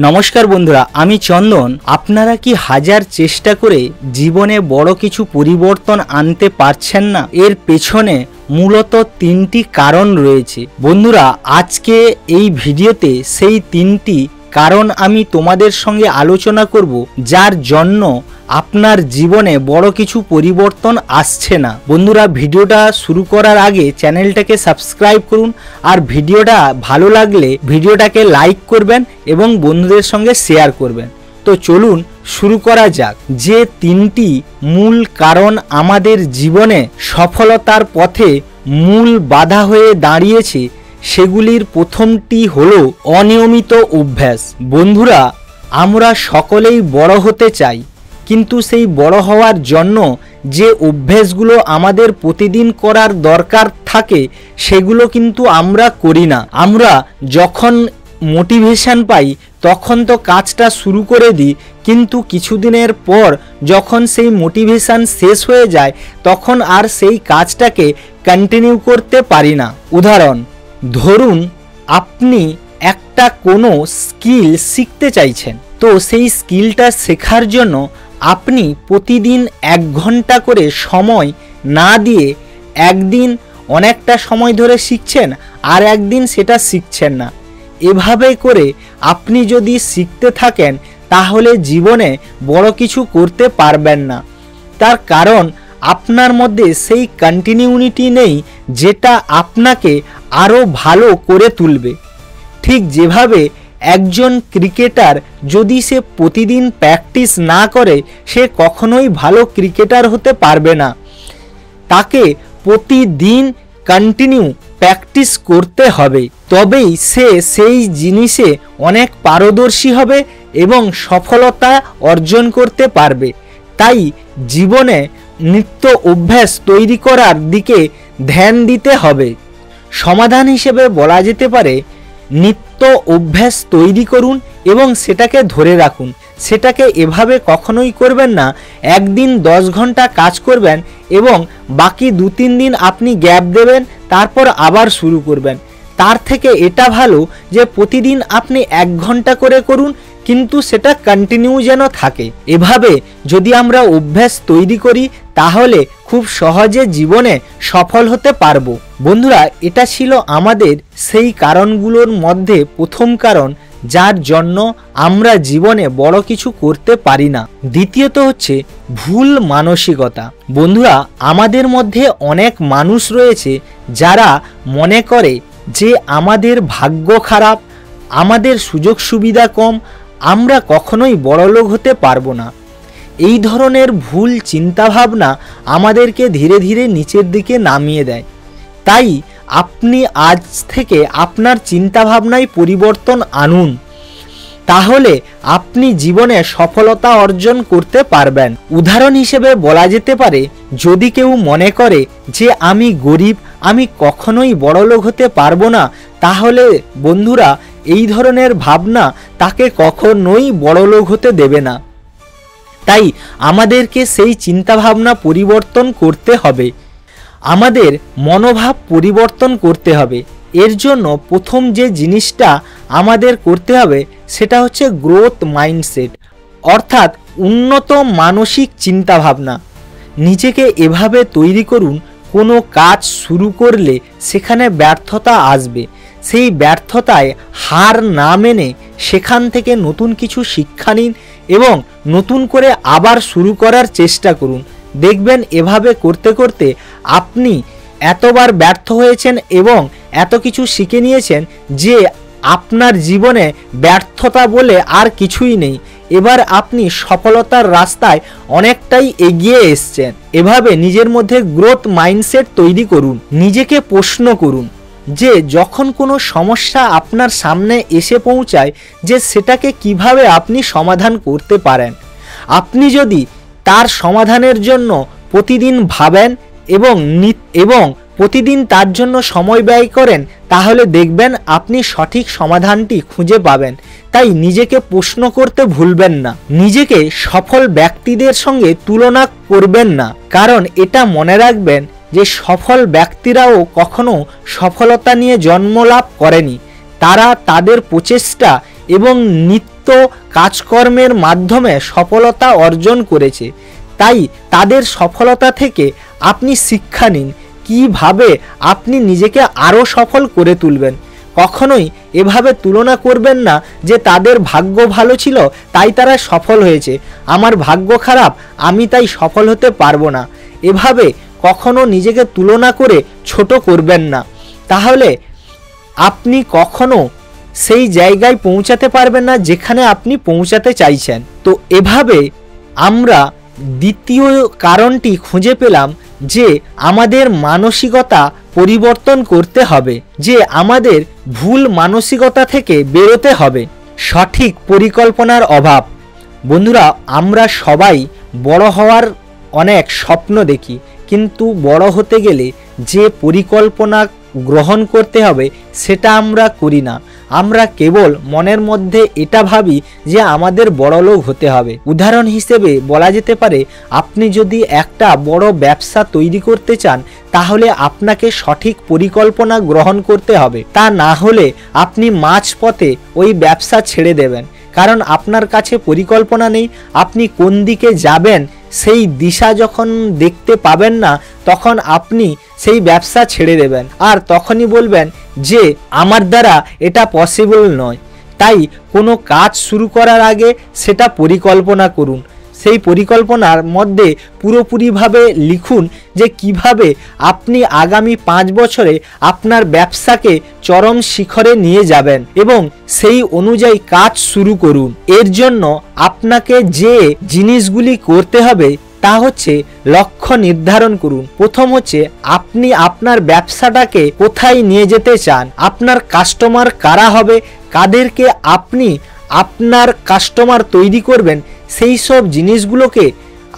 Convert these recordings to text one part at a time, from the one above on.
नमस्कार बंधुरा आमी चंदन। आपनारा कि हाजार चेष्टा करे जीवने बड़ किछु परिवर्तन आनते पारछेन ना? एर पेछने मूलत तीनटी कारण रयेछे। बंधुरा आजके एई भिडियोते सेई तीनटी कारण आमी तोमादेर संगे आलोचना करब जार जन्य आपनार जीवने बड़ किछु परिवर्तन आसछे ना। बंधुरा भिडियोटा शुरू करार आगे चैनलटाके सबस्क्राइब करुन और भिडियोटा भालो लागले भिडियोटाके लाइक करबेन एवं बंधुदेर संगे शेयर करबेन। तो चलुन शुरू करा जाक। जे तीनटी मूल कारण आमादेर जीवने सफलतार पथे मूल बाधा हये दाঁড়িয়েছে সেগুলির প্রথমটি হলো অনিয়মিত অভ্যাস। বন্ধুরা আমরা সকলেই বড় হতে চাই, কিন্তু সেই বড় হওয়ার জন্য যে অভ্যাসগুলো আমাদের প্রতিদিন করার দরকার থাকে সেগুলো কিন্তু আমরা করি না। আমরা যখন মোটিভেশন পাই তখন তো কাজটা শুরু করে দিই, কিন্তু কিছুদিনের পর যখন সেই মোটিভেশন শেষ হয়ে যায় তখন আর সেই কাজটাকে কন্টিনিউ করতে পারি না। উদাহরণ ধরুন আপনি একটা কোনো স্কিল শিখতে চাইছেন, তো সেই স্কিলটা শেখার জন্য আপনি প্রতিদিন 1 ঘন্টা করে সময় না দিয়ে একদিন অনেকটা সময় ধরে শিখছেন আর একদিন সেটা শিখছেন না। এভাবে করে আপনি যদি শিখতে থাকেন তাহলে জীবনে বড় কিছু করতে পারবেন না। তার কারণ আপনার মধ্যে সেই কন্টিনিউইটি নেই যেটা আপনাকে আরও ভালো করে তুলবে। ঠিক যেভাবে একজন ক্রিকেটার যদি সে প্রতিদিন প্র্যাকটিস না করে সে কখনোই ভালো ক্রিকেটার হতে পারবে না। তাকে প্রতিদিন কন্টিনিউ প্র্যাকটিস করতে হবে, তবেই সে সেই জিনিসে অনেক পারদর্শী হবে এবং সফলতা অর্জন করতে পারবে। তাই জীবনে নিত্য অভ্যাস তৈরি করার দিকে ধ্যান দিতে হবে। সমাধান হিসেবে বলা যেতে পারে নিত্য অভ্যাস তৈরি করুন এবং সেটাকে ধরে রাখুন। সেটাকে এভাবে কখনোই করবেন না একদিন 10 ঘন্টা কাজ করবেন এবং বাকি 2-3 দিন আপনি গ্যাপ দেবেন, তারপর আবার শুরু করবেন। তার থেকে এটা ভালো যে প্রতিদিন আপনি 1 ঘন্টা করে করুন, কিন্তু সেটা কন্টিনিউ যেন থাকে। এভাবে যদি আমরা অভ্যাস তৈরি করি তাহলে খুব সহজে জীবনে সফল হতে পারবো। বন্ধুরা এটা ছিল আমাদের সেই কারণগুলোর মধ্যে প্রথম কারণ যার জন্য আমরা জীবনে বড় কিছু করতে পারি না। দ্বিতীয়ত হচ্ছে ভুল মানসিকতা। বন্ধুরা আমাদের মধ্যে অনেক মানুষ রয়েছে যারা মনে করে যে আমাদের ভাগ্য খারাপ, আমাদের সুযোগ সুবিধা কম, আমরা কখনোই বড়লোক হতে পারবো না। এই ধরনের ভুল চিন্তাভাবনা আমাদেরকে ধীরে ধীরে নিচের দিকে নামিয়ে দেয়। তাই আপনি আজ থেকে আপনার চিন্তাভাবনায় পরিবর্তন আনুন, তাহলে আপনি জীবনে সফলতা অর্জন করতে পারবেন। উদাহরণ হিসেবে বলা যেতে পারে যদি কেউ মনে করে যে আমি গরিব, আমি কখনোই বড়লোক হতে পারবো না, তাহলে বন্ধুরা এই ধরনের ভাবনা তাকে কখনোই বড়লোক হতে দেবে না। তাই আমাদেরকে সেই চিন্তাভাবনা পরিবর্তন করতে হবে, আমাদের মনোভাব পরিবর্তন করতে হবে। এর জন্য প্রথম যে জিনিসটা আমাদের করতে হবে সেটা হচ্ছে গ্রোথ মাইন্ডসেট, অর্থাৎ উন্নত মানসিক চিন্তাভাবনা। নিজেকে এভাবে তৈরি করুন কোনো কাজ শুরু করলে সেখানে ব্যর্থতা আসবে, সেই ব্যর্থতায় হার না মেনে সেখান থেকে নতুন কিছু শিক্ষা নিন এবং নতুন করে আবার শুরু করার চেষ্টা করুন। দেখবেন এভাবে করতে করতে আপনি এতবার ব্যর্থ হয়েছেন এবং এত কিছু শিখে নিয়েছেন যে আপনার জীবনে ব্যর্থতা বলে আর কিছুই নেই। এবার আপনি সফলতার রাস্তায় অনেকটাই এগিয়ে এসেছেন। এভাবে নিজের মধ্যে গ্রোথ মাইন্ডসেট তৈরি করুন। নিজেকে প্রশ্ন করুন যে যখন কোনো সমস্যা আপনার সামনে এসে পৌঁছায় যে সেটাকে কিভাবে আপনি সমাধান করতে পারেন। আপনি যদি তার সমাধানের জন্য প্রতিদিন ভাবেন এবং প্রতিদিন তার জন্য সময় ব্যয় করেন তাহলে দেখবেন আপনি সঠিক সমাধানটি খুঁজে পাবেন। তাই নিজেকে প্রশ্ন করতে ভুলবেন না। নিজেকে সফল ব্যক্তিদের সঙ্গে তুলনা করবেন না, কারণ এটা মনে রাখবেন যে সফল ব্যক্তিরাও কখনো সফলতা নিয়ে জন্ম লাভ করেনি। তারা তাদের প্রচেষ্টা এবং নিত্য উপযুক্ত কাজকর্মের মাধ্যমে সফলতা অর্জন করেছে। তাই তাদের সফলতা থেকে আপনি শিক্ষা নিন, কিভাবে আপনি নিজেকে আরও সফল করে তুলবেন। কখনোই এভাবে তুলনা করবেন না যে তাদের ভাগ্য ভালো ছিল তাই তারা সফল হয়েছে, আমার ভাগ্য খারাপ আমি তাই সফল হতে পারবো না। এভাবে কখনো নিজেকে তুলনা করে ছোট করবেন না, তাহলে আপনি কখনো সেই জায়গায় পৌঁছাতে পারবেন না যেখানে আপনি পৌঁছাতে চাইছেন। তো এভাবে আমরা দ্বিতীয় কারণটি খুঁজে পেলাম যে আমাদের মানসিকতা পরিবর্তন করতে হবে, যে আমাদের ভুল মানসিকতা থেকে বেরোতে হবে। সঠিক পরিকল্পনার অভাব। বন্ধুরা, আমরা সবাই বড় হওয়ার অনেক স্বপ্ন দেখি, কিন্তু বড় হতে গেলে যে পরিকল্পনা গ্রহণ করতে হবে সেটা আমরা করি না। আমরা কেবল মনের মধ্যে এটা ভাবি যে আমাদের বড়লোক হতে হবে। উদাহরণ হিসেবে বলা যেতে পারে, আপনি যদি একটা বড় ব্যবসা তৈরি করতে চান তাহলে আপনাকে সঠিক পরিকল্পনা গ্রহণ করতে হবে। তা না হলে আপনি মাঝপথে ওই ব্যবসা ছেড়ে দেবেন, কারণ আপনার কাছে পরিকল্পনা নেই। আপনি কোন দিকে যাবেন সেই দিশা যখন দেখতে পাবেন না, তখন আপনি সেই ব্যবসা ছেড়ে দেবেন, আর তখনই বলবেন যে আমার দ্বারা এটা পসিবল নয়। তাই কোনো কাজ শুরু করার আগে সেটা পরিকল্পনা করুন। সেই পরিকল্পনার মধ্যে পুরোপুরিভাবে লিখুন যে কিভাবে আপনি আগামী 5 বছরে আপনার ব্যবসাকে চরম শিখরে নিয়ে যাবেন, এবং সেই অনুযায়ী কাজ শুরু করুন। এর জন্য আপনাকে যে জিনিসগুলি করতে হবে তা হচ্ছে লক্ষ্য নির্ধারণ করুন। প্রথম হচ্ছে আপনি আপনার ব্যবসাটাকে কোথায় নিয়ে যেতে চান, আপনার কাস্টমার কারা হবে, কাদেরকে আপনি আপনার কাস্টমার তৈরি করবেন, সেই সব জিনিসগুলোকে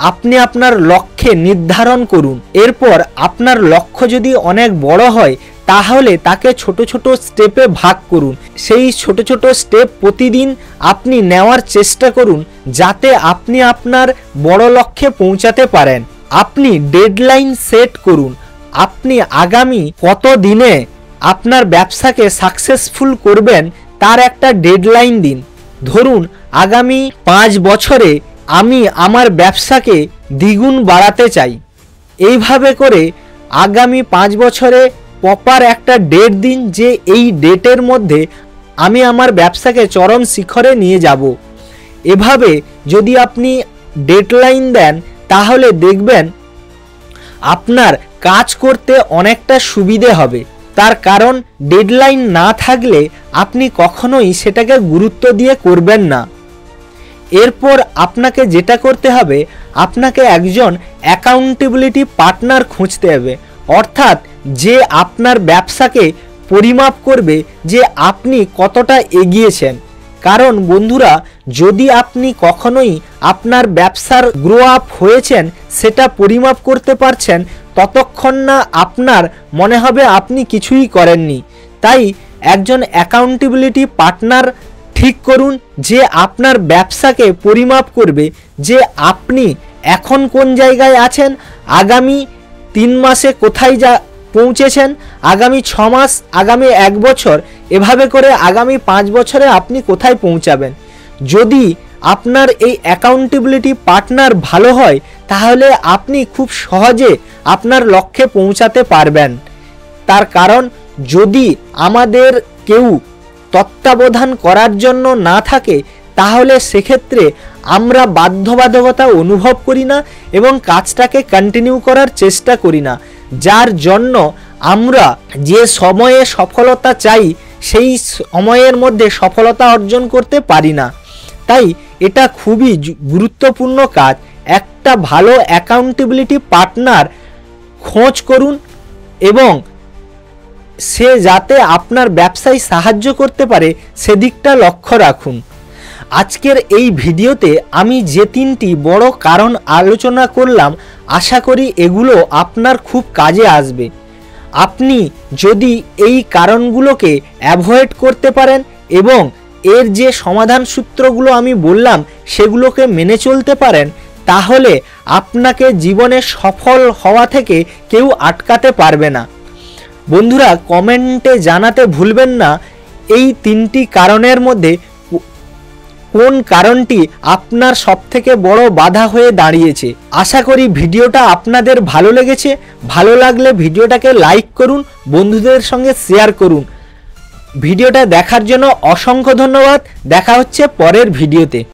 আপনি আপনার লক্ষ্যে নির্ধারণ করুন। এরপর আপনার লক্ষ্য যদি অনেক বড় হয় তাহলে তাকে ছোট ছোট স্টেপে ভাগ করুন। সেই ছোট ছোট স্টেপ প্রতিদিন আপনি নেওয়ার চেষ্টা করুন যাতে আপনি আপনার বড় লক্ষ্যে পৌঁছাতে পারেন। আপনি ডেডলাইন সেট করুন। আপনি আগামী কত দিনে আপনার ব্যবসাকে সাকসেসফুল করবেন তার একটা ডেডলাইন দিন। ধরুন আগামী 5 বছরে আমি আমার ব্যবসাকে দ্বিগুণ বাড়াতে চাই। এইভাবে করে আগামী 5 বছরে প্রপার একটা ডেট দিন যে এই ডেটের মধ্যে আমি আমার ব্যবসাকে চরম শিখরে নিয়ে যাব। এভাবে যদি আপনি ডেডলাইন দেন তাহলে দেখবেন আপনার কাজ করতে অনেকটা সুবিধে হবে। তার কারণ ডেডলাইন না থাকলে আপনি কখনোই সেটাকে গুরুত্ব দিয়ে করবেন না। এরপর আপনাকে যেটা করতে হবে, আপনাকে একজন অ্যাকাউন্টেবিলিটি পার্টনার খুঁজতে হবে, অর্থাৎ যে আপনার ব্যবসাকে পরিমাপ করবে যে আপনি কতটা এগিয়েছেন। কারণ বন্ধুরা, যদি আপনি কখনোই আপনার ব্যবসার গ্রো আপ হয়েছেন সেটা পরিমাপ করতে পারছেন, ততক্ষণ না আপনার মনে হবে আপনি কিছুই করেননি। তাই একজন অ্যাকাউন্টেবিলিটি পার্টনার ঠিক করুন যে আপনার ব্যবসাকে পরিমাপ করবে যে আপনি এখন কোন জায়গায় আছেন, আগামী 3 মাসে কোথায় পৌঁছেছেন, আগামী 6 মাস, আগামী 1 বছর, এভাবে করে আগামী 5 বছরে আপনি কোথায় পৌঁছাবেন। যদি আপনার এই অ্যাকাউন্টেবিলিটি পার্টনার ভালো হয় তাহলে আপনি খুব সহজে আপনার লক্ষ্যে পৌঁছাতে পারবেন। তার কারণ যদি আমাদের কেউ তত্ত্বাবধান করার জন্য না থাকে তাহলে সেক্ষেত্রে আমরা বাধ্যবাধকতা অনুভব করি না এবং কাজটাকে কন্টিনিউ করার চেষ্টা করি না, যার জন্য আমরা যে সময়ে সফলতা চাই সেই সময়ের মধ্যে সফলতা অর্জন করতে পারি না। তাই এটা খুবই গুরুত্বপূর্ণ কাজ। একটা ভালো অ্যাকাউন্টেবিলিটি পার্টনার খোঁজ করুন এবং সে যাতে আপনার ব্যবসায় সাহায্য করতে পারে সেদিকটা লক্ষ্য রাখুন। আজকের এই ভিডিওতে আমি যে 3টি বড় কারণ আলোচনা করলাম, আশা করি এগুলো আপনার খুব কাজে আসবে। আপনি যদি এই কারণগুলোকে অ্যাভয়েড করতে পারেন এবং এর যে সমাধান সূত্রগুলো আমি বললাম সেগুলোকে মেনে চলতে পারেন, তাহলে আপনাকে জীবনে সফল হওয়া থেকে কেউ আটকাতে পারবে না। বন্ধুরা, কমেন্টে জানাতে ভুলবেন না এই 3টি কারণের মধ্যে কোন কারণটি আপনার সবথেকে বড় বাধা হয়ে দাঁড়িয়েছে। আশা করি ভিডিওটা আপনাদের ভালো লেগেছে। ভালো লাগলে ভিডিওটাকে লাইক করুন, বন্ধুদের সঙ্গে শেয়ার করুন। ভিডিওটা দেখার জন্য অসংখ্য ধন্যবাদ। দেখা হচ্ছে পরের ভিডিওতে।